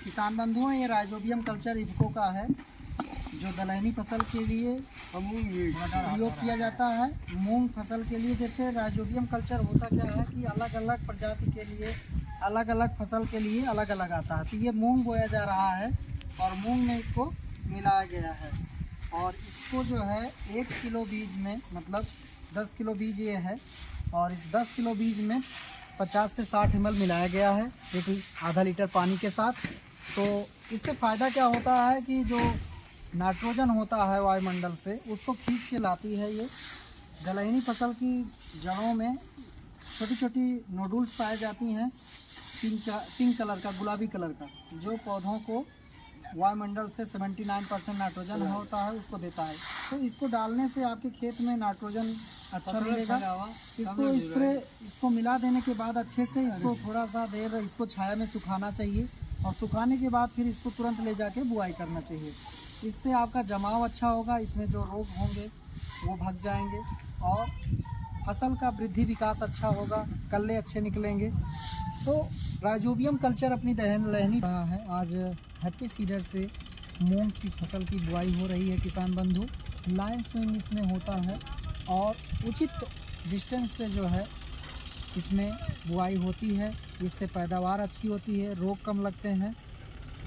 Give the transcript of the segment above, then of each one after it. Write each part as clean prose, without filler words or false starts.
किसान बंधुओं, ये राइजोबियम कल्चर इफको का है जो दलहनी फसल के लिए प्रयोग किया जाता है। मूंग फसल के लिए जैसे राइजोबियम कल्चर होता क्या है कि अलग अलग प्रजाति के लिए अलग अलग फसल के लिए अलग अलग आता है। तो ये मूंग बोया जा रहा है और मूंग में इसको मिलाया गया है और इसको जो है 1 किलो बीज में मतलब 10 किलो बीज ये है और इस 10 किलो बीज में 50 से 60 ml मिलाया गया है एक आधा लीटर पानी के साथ। तो इससे फ़ायदा क्या होता है कि जो नाइट्रोजन होता है वायुमंडल से उसको खींच के लाती है। ये दलहनी फसल की जड़ों में छोटी छोटी नोडुल्स पाई जाती हैं पिंक कलर का, गुलाबी कलर का, जो पौधों को वायुमंडल से 79% नाइट्रोजन होता है उसको देता है। तो इसको डालने से आपके खेत में नाइट्रोजन अच्छा मिलेगा। इसको मिला देने के बाद अच्छे से इसको थोड़ा सा देर इसको छाया में सुखाना चाहिए और सुखाने के बाद फिर इसको तुरंत ले जाके बुआई करना चाहिए। इससे आपका जमाव अच्छा होगा, इसमें जो रोग होंगे वो भाग जाएंगे और फसल का वृद्धि विकास अच्छा होगा, कल्ले अच्छे निकलेंगे। तो राइजोबियम कल्चर अपनी दलहनी रहा है। आज हैप्पी सीडर से मूंग की फसल की बुआई हो रही है किसान बंधु। लाइन स्विंग इसमें होता है और उचित डिस्टेंस पे जो है इसमें बुआई होती है। इससे पैदावार अच्छी होती है, रोग कम लगते हैं।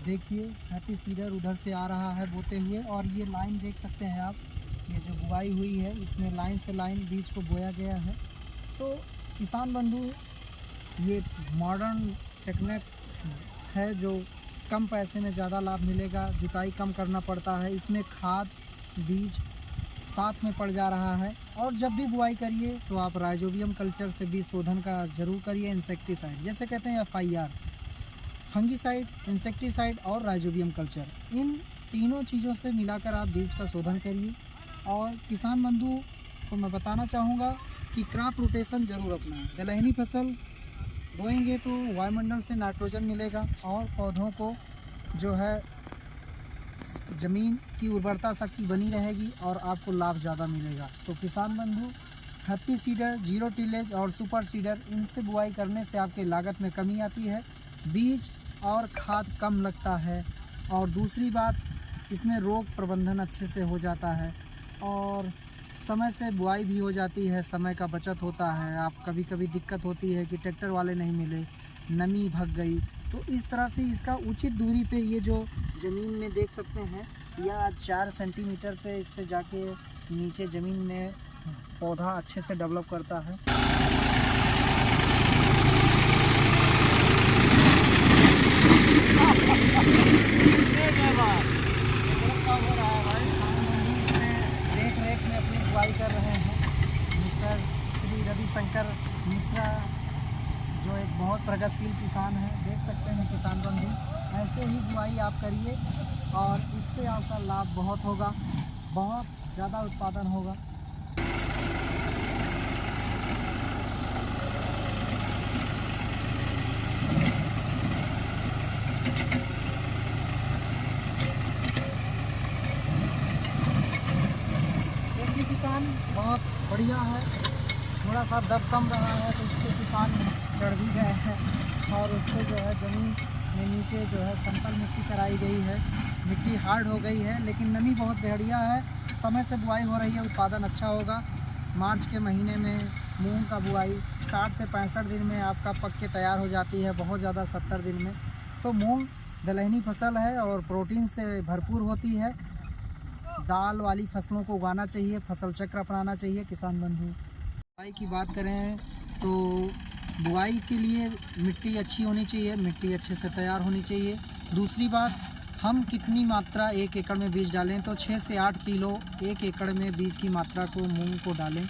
देखिए हैप्पी सीडर उधर से आ रहा है बोते हुए और ये लाइन देख सकते हैं आप, ये जो बुआई हुई है इसमें लाइन से लाइन बीज को बोया गया है। तो किसान बंधु, ये मॉडर्न टेक्निक है जो कम पैसे में ज़्यादा लाभ मिलेगा, जुताई कम करना पड़ता है, इसमें खाद बीज साथ में पड़ जा रहा है। और जब भी बुआई करिए तो आप राइजोबियम कल्चर से बीज शोधन का ज़रूर करिए। इंसेक्टिसाइड जैसे कहते हैं FIR, फंगीसाइड, इंसेक्टिसाइड और राइजोबियम कल्चर, इन तीनों चीज़ों से मिलाकर आप बीज का शोधन करिए। और किसान बंधु को मैं बताना चाहूँगा कि क्रॉप रोटेशन ज़रूर अपनाएं। दलहनी फसल बोएंगे तो वायुमंडल से नाइट्रोजन मिलेगा और पौधों को जो है ज़मीन की उर्वरता शक्ति बनी रहेगी और आपको लाभ ज़्यादा मिलेगा। तो किसान बंधु, हैप्पी सीडर, जीरो टिलेज और सुपर सीडर, इनसे बुआई करने से आपके लागत में कमी आती है, बीज और खाद कम लगता है और दूसरी बात इसमें रोग प्रबंधन अच्छे से हो जाता है और समय से बुआई भी हो जाती है, समय का बचत होता है। आप कभी कभी दिक्कत होती है कि ट्रैक्टर वाले नहीं मिले, नमी भग गई, तो इस तरह से इसका उचित दूरी पे ये जो ज़मीन में देख सकते हैं या 4 सेंटीमीटर पे इस पे जाके नीचे ज़मीन में पौधा अच्छे से डेवलप करता है। देख रेख में अपनी बुआई कर रहे हैं मिस्टर श्री रविशंकर मिश्रा, जो एक बहुत प्रगतिशील किसान है। देख सकते हैं किसान बंधु, ऐसे ही बुआई आप करिए और इससे आपका लाभ बहुत होगा, बहुत ज़्यादा उत्पादन होगा। देखिए किसान बहुत बढ़िया है, थोड़ा सा दब कम रहा है तो उससे किसान चढ़ भी गए हैं और उससे जो है ज़मीन में नीचे जो है समतल मिट्टी कराई गई है, मिट्टी हार्ड हो गई है, लेकिन नमी बहुत बढ़िया है। समय से बुआई हो रही है, उत्पादन अच्छा होगा। मार्च के महीने में मूंग का बुआई 60 से 65 दिन में आपका पक के तैयार हो जाती है, बहुत ज़्यादा 70 दिन में। तो मूंग दलहनी फसल है और प्रोटीन से भरपूर होती है। दाल वाली फसलों को उगाना चाहिए, फसल चक्र अपनाना चाहिए किसान बंधु। बुआई की बात करें तो बुआई के लिए मिट्टी अच्छी होनी चाहिए, मिट्टी अच्छे से तैयार होनी चाहिए। दूसरी बात, हम कितनी मात्रा 1 एकड़ में बीज डालें तो 6 से 8 किलो 1 एकड़ में बीज की मात्रा को मूंग को डालें।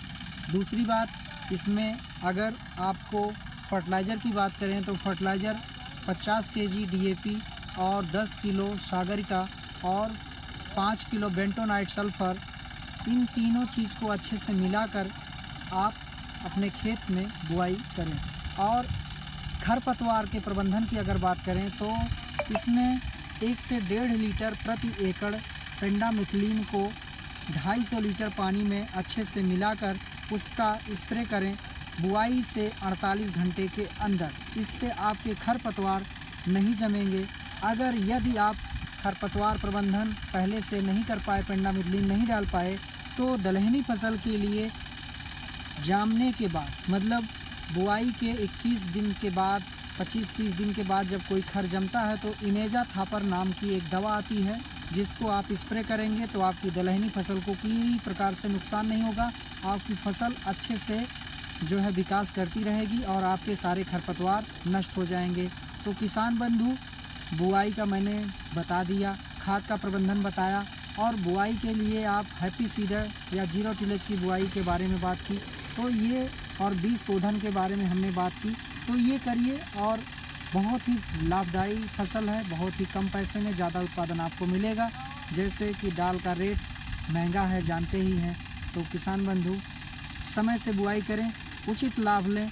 दूसरी बात, इसमें अगर आपको फर्टिलाइज़र की बात करें तो फर्टिलाइज़र 50 kg DAP और 10 किलो सागरिका और 5 किलो बेंटोनाइट सल्फर, इन तीनों चीज़ को अच्छे से मिलाकर आप अपने खेत में बुआई करें। और खरपतवार के प्रबंधन की अगर बात करें तो इसमें 1 से 1.5 लीटर प्रति एकड़ पेंडामिथलिन को 250 लीटर पानी में अच्छे से मिलाकर उसका स्प्रे करें बुआई से 48 घंटे के अंदर। इससे आपके खरपतवार नहीं जमेंगे अगर यदि आप खरपतवार प्रबंधन पहले से नहीं कर पाए, पेंडामिथलिन नहीं डाल पाए, तो दलहनी फसल के लिए जामने के बाद, मतलब बुआई के 21 दिन के बाद, 25-30 दिन के बाद जब कोई खर जमता है तो इमेजा थापर नाम की एक दवा आती है, जिसको आप स्प्रे करेंगे तो आपकी दलहनी फसल को किसी प्रकार से नुकसान नहीं होगा। आपकी फसल अच्छे से जो है विकास करती रहेगी और आपके सारे खरपतवार नष्ट हो जाएंगे। तो किसान बंधु, बुआई का मैंने बता दिया, खाद का प्रबंधन बताया, और बुआई के लिए आप हैप्पी सीडर या जीरो टिलेज की बुआई के बारे में बात की, तो ये और बीज शोधन के बारे में हमने बात की। तो ये करिए और बहुत ही लाभदायी फसल है, बहुत ही कम पैसे में ज़्यादा उत्पादन आपको मिलेगा। जैसे कि दाल का रेट महंगा है, जानते ही हैं। तो किसान बंधु, समय से बुआई करें, उचित लाभ लें।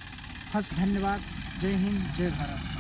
धन्यवाद। जय हिंद, जय भारत।